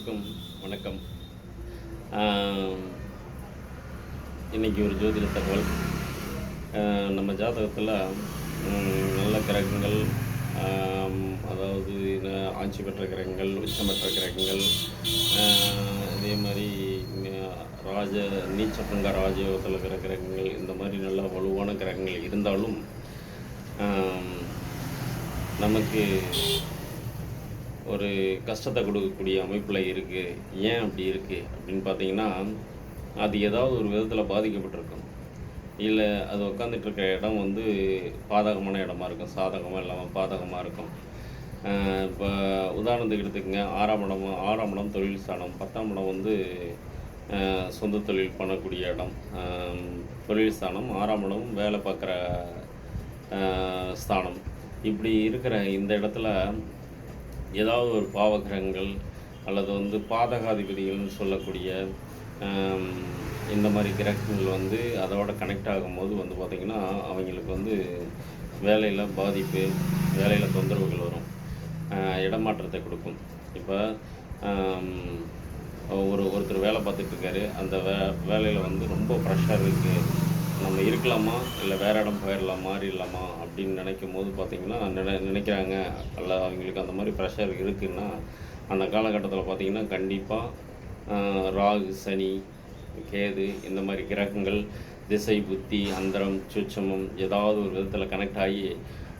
அனைவருக்கும் வணக்கம். இன்றைக்கி ஒரு ஜோதிட தகவல். நம்ம ஜாதகத்தில் நல்ல கிரகங்கள், அதாவது ஆட்சி பெற்ற கிரகங்கள், உச்சம் பெற்ற கிரகங்கள், அதே மாதிரி நீச்சபங்க ராஜயோகத்தில் இருக்கிற கிரகங்கள், இந்த மாதிரி நல்ல வலுவான கிரகங்கள் இருந்தாலும் நமக்கு ஒரு கஷ்டத்தை கொடுக்கக்கூடிய அமைப்பில் இருக்குது. ஏன் அப்படி இருக்குது அப்படின்னு பார்த்தீங்கன்னா, அது ஏதாவது ஒரு விதத்தில் பாதிக்கப்பட்டிருக்கும். இல்லை அது உட்காந்துட்ருக்க இடம் வந்து பாதகமான இடமா இருக்கும், சாதகமாக இல்லாமல் பாதகமாக இருக்கும். இப்போ உதாரணத்துக்கு எடுத்துக்கங்க, ஆறாம் இடம் தொழில் ஸ்தானம், 10ஆம் இடம் வந்து சொந்த தொழில் பண்ணக்கூடிய இடம். தொழில் ஸ்தானம், 6ஆம் இடம் வேலை பார்க்குற ஸ்தானம். இப்படி இருக்கிற இந்த இடத்துல ஏதாவது ஒரு பாவகிரகங்கள் அல்லது வந்து பாதகாதிபதிகள்னு சொல்லக்கூடிய இந்த மாதிரி கிரகங்கள் வந்து அதோட கனெக்ட் ஆகும்போது வந்து பார்த்திங்கன்னா, அவங்களுக்கு வந்து வேலையில் பாதிப்பு, வேலையில் தொந்தரவுகள் வரும், இடமாற்றத்தை கொடுக்கும். இப்போ ஒருத்தர் வேலை பார்த்துட்ருக்காரு, அந்த வேலையில் வந்து ரொம்ப ப்ரெஷர் இருக்குது, நம்ம இருக்கலாமா இல்லை வேறு இடம் போயிடலாம், மாறிடலாமா அப்படின்னு நினைக்கும் போது பார்த்திங்கன்னா நினைக்கிறாங்க. அல்ல அவங்களுக்கு அந்த மாதிரி ப்ரெஷர் இருக்குதுன்னா, அந்த காலகட்டத்தில் பார்த்திங்கன்னா கண்டிப்பாக ராகு, சனி, கேது இந்த மாதிரி கிரகங்கள் திசை, புத்தி, அந்தரம், சூட்சமம் ஏதாவது ஒரு விதத்தில் கனெக்ட் ஆகி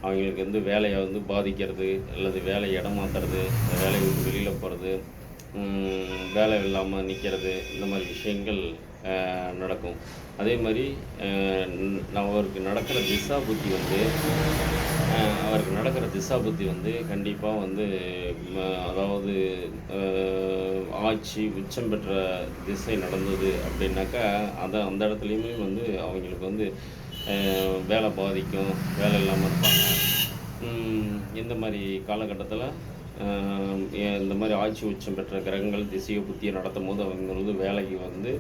அவங்களுக்கு வந்து வேலையை வந்து பாதிக்கிறது, அல்லது வேலையை இடம் மாற்றுறது, வேலையை விட்டு வெளியில் போகிறது, வேலை இல்லாமல் நிற்கிறது, இந்த மாதிரி விஷயங்கள் நடக்கும். அதே மாதிரி அவருக்கு நடக்கிற திசா புத்தி வந்து கண்டிப்பாக வந்து அதாவது ஆட்சி உச்சம் பெற்ற திசை நடந்தது அப்படின்னாக்கா, அந்த இடத்துலையுமே வந்து அவங்களுக்கு வந்து வேலை பாதிக்கும், வேலை இல்லாமல் இருப்பாங்க. இந்த மாதிரி காலகட்டத்தில் இந்த மாதிரி ஆட்சி உச்சம் பெற்ற கிரகங்கள் திசையை புத்தியை நடத்தும் போது அவங்க வந்து வேலைக்கு வந்து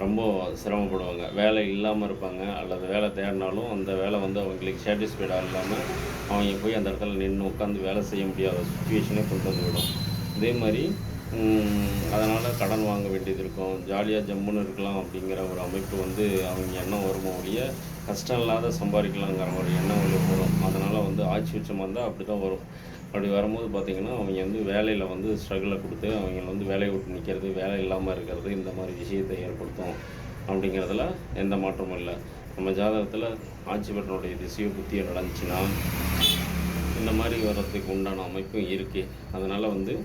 ரொம்ப சிரமப்படுவாங்க, வேலை இல்லாமல் இருப்பாங்க. அல்லது வேலை தேடினாலும் அந்த வேலை வந்து அவங்களுக்கு சாட்டிஸ்ஃபைடாக இல்லாமல் அவங்க போய் அந்த இடத்துல நின்று உட்காந்து வேலை செய்ய முடியாத சுச்சுவேஷனே கொண்டு வந்து விடும். இதே மாதிரி அதனால் கடன் வாங்க வேண்டியது இருக்கும், ஜாலியாக ஜம்முன்னு இருக்கலாம் அப்படிங்கிற ஒரு அமைப்பு வந்து அவங்க எண்ணம் வருமோ ஒழிய, கஷ்டம் இல்லாத சம்பாதிக்கலாங்கிற ஒரு எண்ணம் வரும். அதனால் வந்து ஆட்சி உச்சமாக இருந்தால் அப்படி தான் வரும். அப்படி வரும்போது பார்த்திங்கன்னா, அவங்க வந்து வேலையில் வந்து ஸ்ட்ரகிளை கொடுத்து அவங்க வந்து வேலையை விட்டு நிற்கிறது, வேலை இல்லாமல் இருக்கிறது, இந்த மாதிரி விஷயத்தை ஏற்படுத்தும். அப்படிங்கிறதுல எந்த மாற்றமும் இல்லை. நம்ம ஜாதகத்தில் ஆட்சி பெற்றனுடைய திசையோ புத்தியோ நடந்துச்சுன்னா இந்த மாதிரி வர்றதுக்கு உண்டான அமைப்பும் இருக்குது. அதனால் வந்து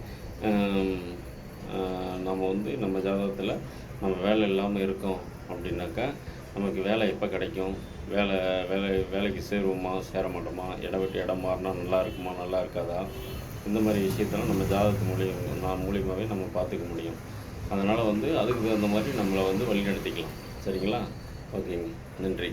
நம்ம வந்து நம்ம ஜாதகத்தில் நம்ம வேலை இல்லாமல் இருக்கோம் அப்படின்னாக்கா, நமக்கு வேலை எப்போ கிடைக்கும், வேலைக்கு சேருவோமா சேர மாட்டோமா, இடம் விட்டு இடம் மாறினா நல்லா இருக்குமா நல்லா இருக்காதா, இந்த மாதிரி விஷயத்தெல்லாம் நம்ம ஜாதகத்து மூலியமாகவே நம்ம பார்த்துக்க முடியும். அதனால் வந்து அதுக்கு தகுந்த மாதிரி நம்மளை வந்து வழிநடத்திக்கலாம். சரிங்களா? ஓகேங்க, நன்றி.